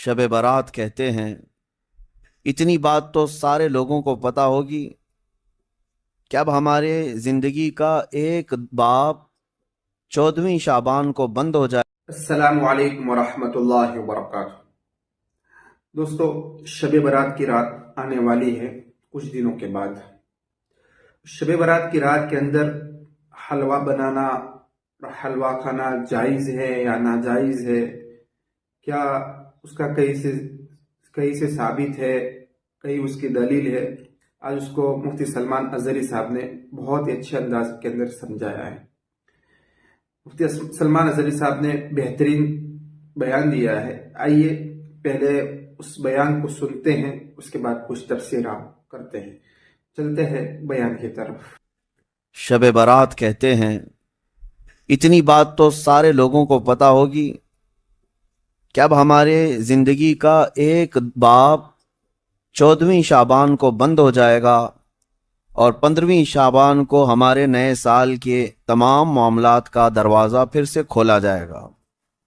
شب برات کہتے ہیں، اتنی بات تو سارے لوگوں کو پتہ ہوگی کہ اب ہمارے زندگی کا ایک باب 14ویں شعبان کو بند ہو جائے۔ السلام علیکم ورحمۃ اللہ وبرکاتہ۔ دوستو، شب برات کی رات آنے والی ہے کچھ دنوں کے بعد۔ شب برات کی رات کے اندر حلوہ بنانا اور حلوہ کھانا جائز ہے یا ناجائز ہے؟ کیا اس کا کہیں سے ثابت ہے، کہیں اس کی دلیل ہے؟ آج اس کو مفتی سلمان ازہری صاحب نے بہت ہی اچھے انداز کے اندر سمجھایا ہے۔ مفتی سلمان ازہری صاحب نے بہترین بیان دیا ہے۔ آئیے پہلے اس بیان کو سنتے ہیں، اس کے بعد کچھ تفسیرات کرتے ہیں۔ چلتے ہیں بیان کی طرف۔ شب برات کہتے ہیں، اتنی بات تو سارے لوگوں کو پتہ ہوگی کہ اب ہمارے زندگی کا ایک باب 14ویں شعبان کو بند ہو جائے گا اور 15ویں شعبان کو ہمارے نئے سال کے تمام معاملات کا دروازہ پھر سے کھولا جائے گا۔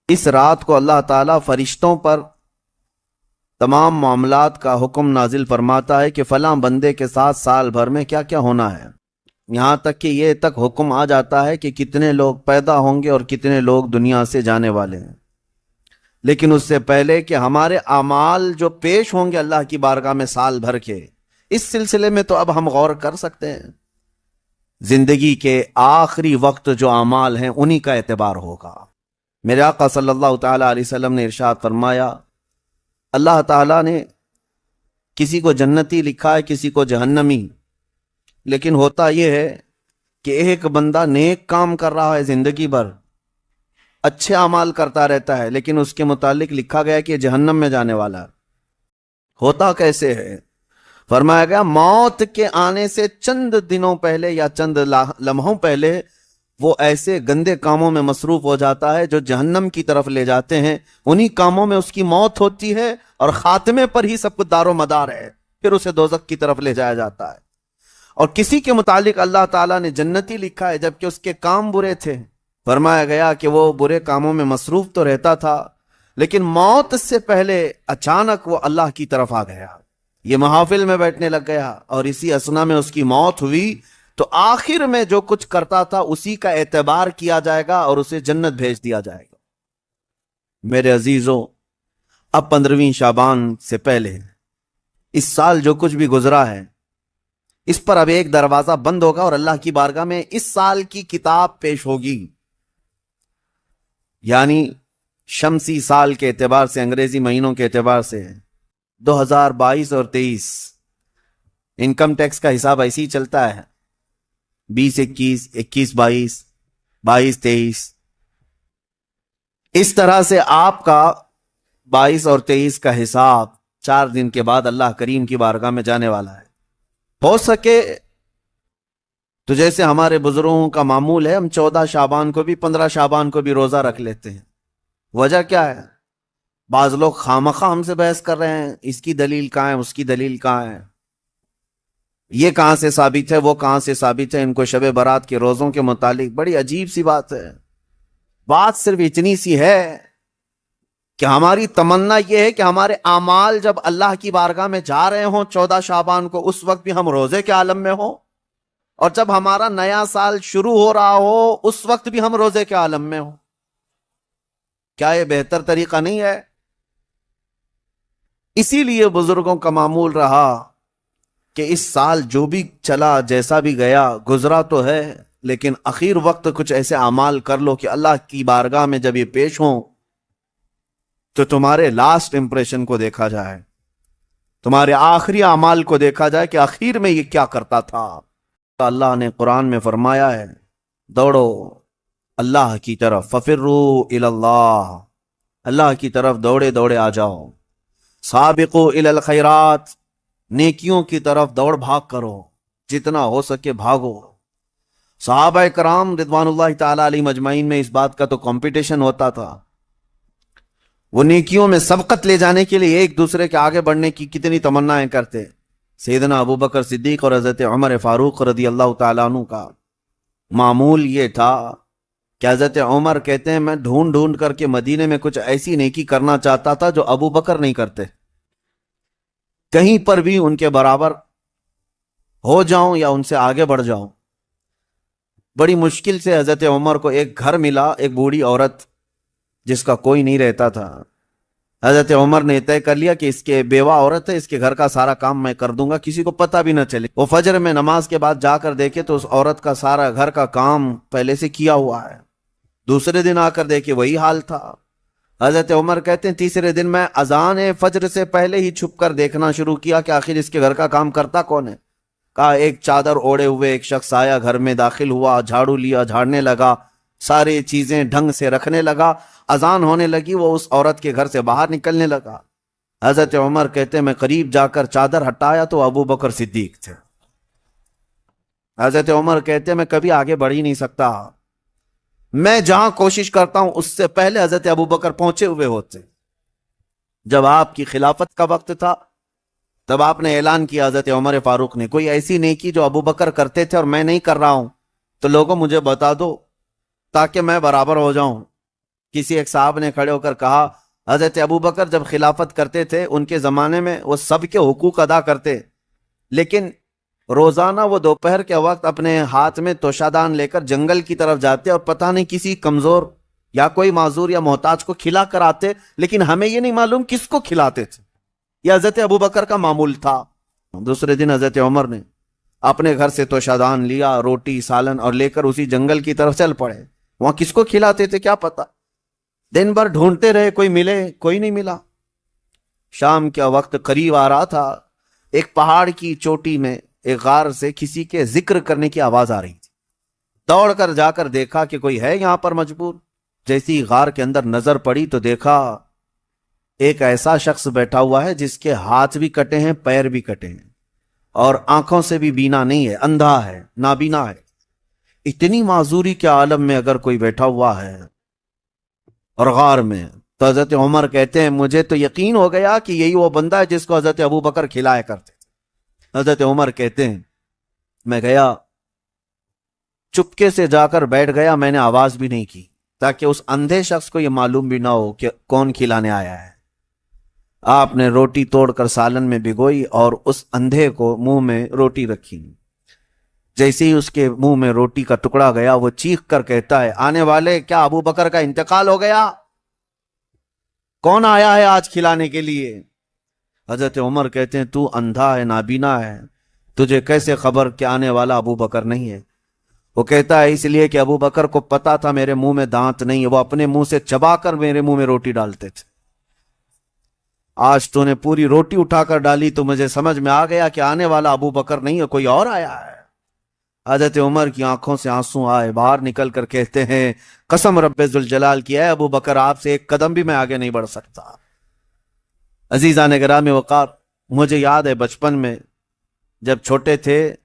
اس رات کو اللہ تعالیٰ فرشتوں پر تمام معاملات کا حکم نازل فرماتا ہے کہ فلاں بندے کے ساتھ سال بھر میں کیا کیا ہونا ہے، یہاں تک کہ یہ تک حکم آ جاتا ہے کہ کتنے لوگ پیدا ہوں گے اور کتنے لوگ دنیا سے جانے والے ہیں۔ لیکن اس سے پہلے کہ ہمارے اعمال جو پیش ہوں گے اللہ کی بارگاہ میں سال بھر کے، اس سلسلے میں تو اب ہم غور کر سکتے ہیں۔ زندگی کے آخری وقت جو اعمال ہیں انہی کا اعتبار ہوگا۔ میرے آقا صلی اللہ تعالیٰ علیہ وسلم نے ارشاد فرمایا، اللہ تعالیٰ نے کسی کو جنتی لکھا ہے، کسی کو جہنمی، لیکن ہوتا یہ ہے کہ ایک بندہ نیک کام کر رہا ہے زندگی بھر، اچھے اعمال کرتا رہتا ہے، لیکن اس کے متعلق لکھا گیا کہ جہنم میں جانے والا ہے۔ ہوتا کیسے ہے؟ فرمایا گیا موت کے آنے سے چند دنوں پہلے یا چند لمحوں پہلے وہ ایسے گندے کاموں میں مصروف ہو جاتا ہے جو جہنم کی طرف لے جاتے ہیں، انہی کاموں میں اس کی موت ہوتی ہے اور خاتمے پر ہی سب کچھ دار و مدار ہے، پھر اسے دوزخ کی طرف لے جایا جاتا ہے۔ اور کسی کے متعلق اللہ تعالیٰ نے جنتی لکھا ہے جبکہ اس کے کام برے تھے۔ فرمایا گیا کہ وہ برے کاموں میں مصروف تو رہتا تھا، لیکن موت سے پہلے اچانک وہ اللہ کی طرف آ گیا، یہ محافل میں بیٹھنے لگ گیا، اور اسی اثنا میں اس کی موت ہوئی تو آخر میں جو کچھ کرتا تھا اسی کا اعتبار کیا جائے گا اور اسے جنت بھیج دیا جائے گا۔ میرے عزیزوں، اب 15ویں شعبان سے پہلے اس سال جو کچھ بھی گزرا ہے اس پر اب ایک دروازہ بند ہوگا اور اللہ کی بارگاہ میں اس سال کی کتاب پیش ہوگی، یعنی شمسی سال کے اعتبار سے، انگریزی مہینوں کے اعتبار سے 2022 اور 23 انکم ٹیکس کا حساب ایسے ہی چلتا ہے، 20-21 21-22 22-23، اس طرح سے آپ کا 22 اور 23 کا حساب 4 دن کے بعد اللہ کریم کی بارگاہ میں جانے والا ہے۔ ہو سکے تو جیسے ہمارے بزرگوں کا معمول ہے، ہم 14 شعبان کو بھی 15 شعبان کو بھی روزہ رکھ لیتے ہیں۔ وجہ کیا ہے؟ بعض لوگ خامخواہ ہم سے بحث کر رہے ہیں، اس کی دلیل کہاں ہے، اس کی دلیل کہاں ہے، یہ کہاں سے ثابت ہے، وہ کہاں سے ثابت ہے۔ ان کو شب برات کے روزوں کے متعلق بڑی عجیب سی بات ہے۔ بات صرف اتنی سی ہے کہ ہماری تمنا یہ ہے کہ ہمارے اعمال جب اللہ کی بارگاہ میں جا رہے ہوں 14 شعبان کو، اس وقت بھی ہم روزے کے عالم میں ہوں، اور جب ہمارا نیا سال شروع ہو رہا ہو اس وقت بھی ہم روزے کے عالم میں ہوں۔ کیا یہ بہتر طریقہ نہیں ہے؟ اسی لیے بزرگوں کا معمول رہا کہ اس سال جو بھی چلا، جیسا بھی گیا، گزرا تو ہے، لیکن اخیر وقت کچھ ایسے اعمال کر لو کہ اللہ کی بارگاہ میں جب یہ پیش ہوں تو تمہارے لاسٹ امپریشن کو دیکھا جائے، تمہارے آخری اعمال کو دیکھا جائے کہ آخر میں یہ کیا کرتا تھا۔ اللہ نے قرآن میں فرمایا ہے، دوڑو اللہ کی طرف، ففروا الی اللہ، اللہ کی طرف دوڑے دوڑے آ جاؤ، سابقوا الی الخیرات، نیکیوں کی طرف دوڑ بھاگ کرو، جتنا ہو سکے بھاگو۔ صحابہ کرام رضوان اللہ تعالی علیہ مجمعین میں اس بات کا تو کمپٹیشن ہوتا تھا، وہ نیکیوں میں سبقت لے جانے کے لیے ایک دوسرے کے آگے بڑھنے کی کتنی تمنائیں کرتے۔ سیدنا ابو بکر صدیق اور حضرت عمر فاروق رضی اللہ تعالیٰ عنہ کا معمول یہ تھا کہ حضرت عمر کہتے ہیں میں ڈھونڈ ڈھونڈ کر کے مدینے میں کچھ ایسی نیکی کرنا چاہتا تھا جو ابو بکر نہیں کرتے، کہیں پر بھی ان کے برابر ہو جاؤں یا ان سے آگے بڑھ جاؤں۔ بڑی مشکل سے حضرت عمر کو ایک گھر ملا، ایک بوڑھی عورت جس کا کوئی نہیں رہتا تھا۔ حضرت عمر نے طے کر لیا کہ اس کے بیوہ عورت ہے، اس کے گھر کا سارا کام میں کر دوں گا، کسی کو پتہ بھی نہ چلے۔ وہ فجر میں نماز کے بعد جا کر دیکھے تو اس عورت کا سارا گھر کا کام پہلے سے کیا ہوا ہے۔ دوسرے دن آ کر دیکھے وہی حال تھا۔ حضرت عمر کہتے ہیں تیسرے دن میں اذان فجر سے پہلے ہی چھپ کر دیکھنا شروع کیا کہ آخر اس کے گھر کا کام کرتا کون ہے۔ کہا ایک چادر اوڑے ہوئے ایک شخص آیا، گھر میں داخل ہوا، جھاڑو لیا، جھاڑنے لگا، ساری چیزیں ڈھنگ سے رکھنے لگا۔ اذان ہونے لگی، وہ اس عورت کے گھر سے باہر نکلنے لگا۔ حضرت عمر کہتے ہیں میں قریب جا کر چادر ہٹایا تو ابو بکر صدیق تھے۔ حضرت عمر کہتے ہیں میں کبھی آگے بڑھ ہی نہیں سکتا، میں جہاں کوشش کرتا ہوں اس سے پہلے حضرت ابو بکر پہنچے ہوئے ہوتے۔ جب آپ کی خلافت کا وقت تھا تب آپ نے اعلان کیا، حضرت عمر فاروق نے، کوئی ایسی نیکی جو ابو بکر کرتے تھے اور میں نہیں کر رہا ہوں تو لوگوں مجھے بتا دو تاکہ میں برابر ہو جاؤں۔ کسی ایک صاحب نے کھڑے ہو کر کہا حضرت ابو بکر جب خلافت کرتے تھے ان کے زمانے میں وہ سب کے حقوق ادا کرتے، لیکن روزانہ وہ دوپہر کے وقت اپنے ہاتھ میں توشادان لے کر جنگل کی طرف جاتے اور پتہ نہیں کسی کمزور یا کوئی معذور یا محتاج کو کھلا کر آتے، لیکن ہمیں یہ نہیں معلوم کس کو کھلاتے تھے۔ یہ حضرت ابو بکر کا معمول تھا۔ دوسرے دن حضرت عمر نے اپنے گھر سے توشادان لیا، روٹی سالن، اور لے کر اسی جنگل کی طرف چل پڑے۔ وہاں کس کو کھلاتے تھے کیا پتا، دن بھر ڈھونڈتے رہے، کوئی ملے، کوئی نہیں ملا۔ شام کا وقت قریب آ رہا تھا، ایک پہاڑ کی چوٹی میں ایک غار سے کسی کے ذکر کرنے کی آواز آ رہی تھی۔ دوڑ کر جا کر دیکھا کہ کوئی ہے یہاں پر مجبور۔ جیسی غار کے اندر نظر پڑی تو دیکھا ایک ایسا شخص بیٹھا ہوا ہے جس کے ہاتھ بھی کٹے ہیں، پیر بھی کٹے ہیں، اور آنکھوں سے بھی بینا نہیں ہے، اندھا ہے، نابینا ہے۔ اتنی معذوری کے عالم میں اگر کوئی بیٹھا ہوا ہے اور غار میں، تو حضرت عمر کہتے ہیں مجھے تو یقین ہو گیا کہ یہی وہ بندہ ہے جس کو حضرت ابو بکر کھلایا کرتے تھے۔ حضرت عمر کہتے ہیں میں گیا، چپکے سے جا کر بیٹھ گیا، میں نے آواز بھی نہیں کی تاکہ اس اندھے شخص کو یہ معلوم بھی نہ ہو کہ کون کھلانے آیا ہے۔ آپ نے روٹی توڑ کر سالن میں بھگوئی اور اس اندھے کو منہ میں روٹی رکھی۔ جیسے ہی اس کے منہ میں روٹی کا ٹکڑا گیا وہ چیخ کر کہتا ہے آنے والے، کیا ابو بکر کا انتقال ہو گیا؟ کون آیا ہے آج کھلانے کے لیے؟ حضرت عمر کہتے ہیں تو اندھا ہے، نابینا ہے، تجھے کیسے خبر کہ آنے والا ابو بکر نہیں ہے؟ وہ کہتا ہے اس لیے کہ ابو بکر کو پتا تھا میرے منہ میں دانت نہیں ہے، وہ اپنے منہ سے چبا کر میرے منہ میں روٹی ڈالتے تھے۔ آج تو نے پوری روٹی اٹھا کر ڈالی تو مجھے سمجھ میں آ گیا کہ آنے والا ابو بکر نہیں ہے، کوئی اور آیا ہے۔ حضرت عمر کی آنکھوں سے آنسو آئے، باہر نکل کر کہتے ہیں قسم رب ذوالجلال کی ہے ابو بکر آپ سے ایک قدم بھی میں آگے نہیں بڑھ سکتا۔ عزیزان گرامی وقار، مجھے یاد ہے بچپن میں جب چھوٹے تھے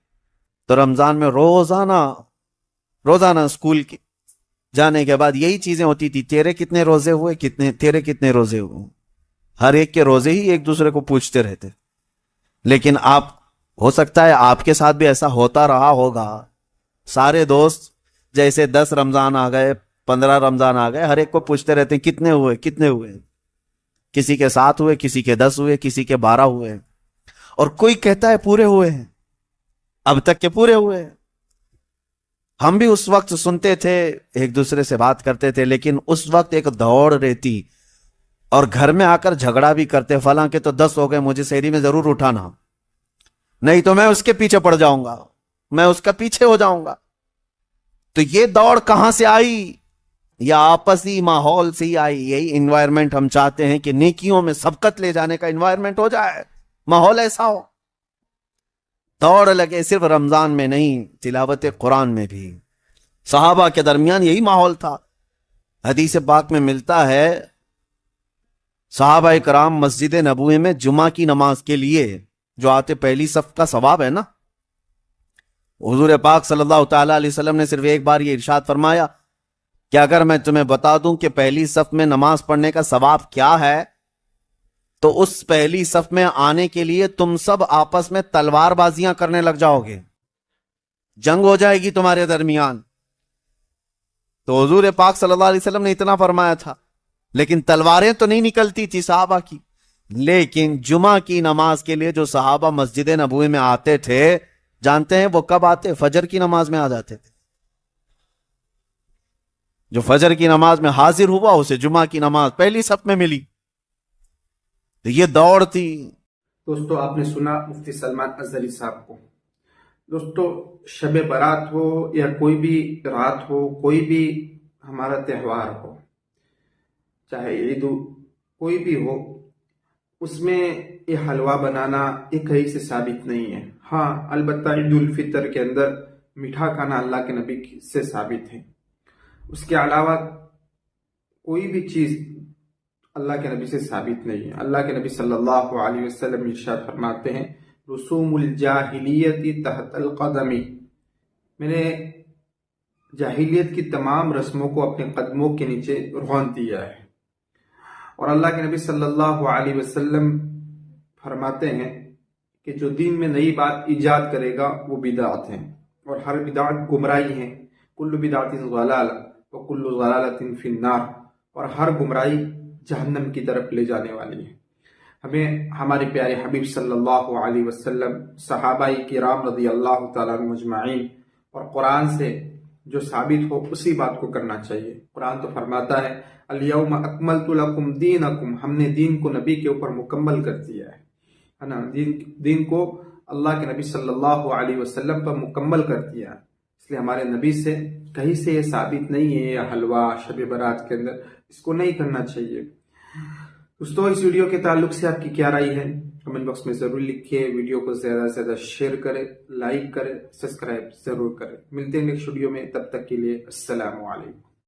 تو رمضان میں روزانہ اسکول کی جانے کے بعد یہی چیزیں ہوتی تھی، تیرے کتنے روزے ہوئے، تیرے کتنے روزے ہوئے، ہر ایک کے روزے ہی ایک دوسرے کو پوچھتے رہتے۔ لیکن آپ ہو سکتا ہے آپ کے ساتھ بھی ایسا ہوتا رہا ہوگا، سارے دوست جیسے 10 رمضان آ گئے، 15 رمضان آ گئے، ہر ایک کو پوچھتے رہتے ہیں کتنے ہوئے کتنے ہوئے، کسی کے 7 ہوئے، کسی کے 10 ہوئے، کسی کے 12 ہوئے، اور کوئی کہتا ہے پورے ہوئے ہیں، اب تک کے پورے ہوئے ہیں۔ ہم بھی اس وقت سنتے تھے، ایک دوسرے سے بات کرتے تھے، لیکن اس وقت ایک دوڑ رہتی اور گھر میں آ کر جھگڑا بھی کرتے، فلاں کے تو 10 ہو گئے، مجھے سحری میں ضرور اٹھانا، نہیں تو میں اس کے پیچھے پڑ جاؤں گا، میں اس کا پیچھے ہو جاؤں گا۔ تو یہ دوڑ کہاں سے آئی؟ یا آپسی ماحول سے ہی آئی۔ یہی انوائرمنٹ ہم چاہتے ہیں کہ نیکیوں میں سبقت لے جانے کا انوائرمنٹ ہو جائے، ماحول ایسا ہو، دوڑ لگے، صرف رمضان میں نہیں، تلاوت قرآن میں بھی۔ صحابہ کے درمیان یہی ماحول تھا۔ حدیث پاک میں ملتا ہے صحابہ کرام مسجد نبوی میں جمعہ کی نماز کے لیے جو آتے، پہلی صف کا ثواب ہے نا، حضور پاک صلی اللہ تعالی علیہ وسلم نے صرف ایک بار یہ ارشاد فرمایا کہ اگر میں تمہیں بتا دوں کہ پہلی صف میں نماز پڑھنے کا ثواب کیا ہے تو اس پہلی صف میں آنے کے لیے تم سب آپس میں تلوار بازیاں کرنے لگ جاؤ گے، جنگ ہو جائے گی تمہارے درمیان۔ تو حضور پاک صلی اللہ علیہ وسلم نے اتنا فرمایا تھا، لیکن تلواریں تو نہیں نکلتی تھی صحابہ کی. لیکن جمعہ کی نماز کے لیے جو صحابہ مسجد نبوی میں آتے تھے، جانتے ہیں وہ کب آتے؟ فجر کی نماز میں آ جاتے تھے. جو فجر کی نماز میں حاضر ہوا اسے جمعہ کی نماز پہلی صف میں ملی. تو یہ دوڑ تھی. دوستو آپ نے سنا مفتی سلمان اظہری صاحب کو. دوستو شب برات ہو یا کوئی بھی رات ہو، کوئی بھی ہمارا تہوار ہو، چاہے عید ہو، کوئی بھی ہو، اس میں یہ حلوہ بنانا یہ کہیں سے ثابت نہیں ہے. ہاں البتہ عید الفطر کے اندر میٹھا کھانا اللہ کے نبی سے ثابت ہے. اس کے علاوہ کوئی بھی چیز اللہ کے نبی سے ثابت نہیں ہے. اللہ کے نبی صلی اللہ علیہ وسلم ارشاد فرماتے ہیں، رسوم الجاہلیت تحت القدم، میں نے جاہلیت کی تمام رسموں کو اپنے قدموں کے نیچے رون دیا ہے. اور اللہ کے نبی صلی اللہ علیہ وسلم فرماتے ہیں کہ جو دین میں نئی بات ایجاد کرے گا وہ بدعت ہے، اور ہر بدعت گمراہی ہے. کل بدعت ضلالہ وکل ضلالۃ فی النار، اور ہر گمراہی جہنم کی طرف لے جانے والی ہے. ہمیں ہمارے پیارے حبیب صلی اللہ علیہ وسلم، صحابہ کرام رضی اللہ تعالیٰ عنہم اجمعین، اور قرآن سے جو ثابت ہو اسی بات کو کرنا چاہیے. قرآن تو فرماتا ہے الیوم اکملت لکم دینکم، ہم نے دین کو نبی کے اوپر مکمل کر دیا ہے نا. دین کو اللہ کے نبی صلی اللہ علیہ وسلم پر مکمل کر دیا. اس لیے ہمارے نبی سے کہیں سے یہ ثابت نہیں ہے یہ حلوہ شب برات کے اندر اس کو نہیں کرنا چاہیے. دوستو اس ویڈیو کے تعلق سے آپ کی کیا رائے ہے کمنٹ باکس میں ضرور لکھیے. ویڈیو کو زیادہ سے زیادہ شیئر کریں، لائک کریں، سبسکرائب ضرور کریں. ملتے ہیں نیکسٹ ویڈیو میں، تب تک کے لیے السلام علیکم.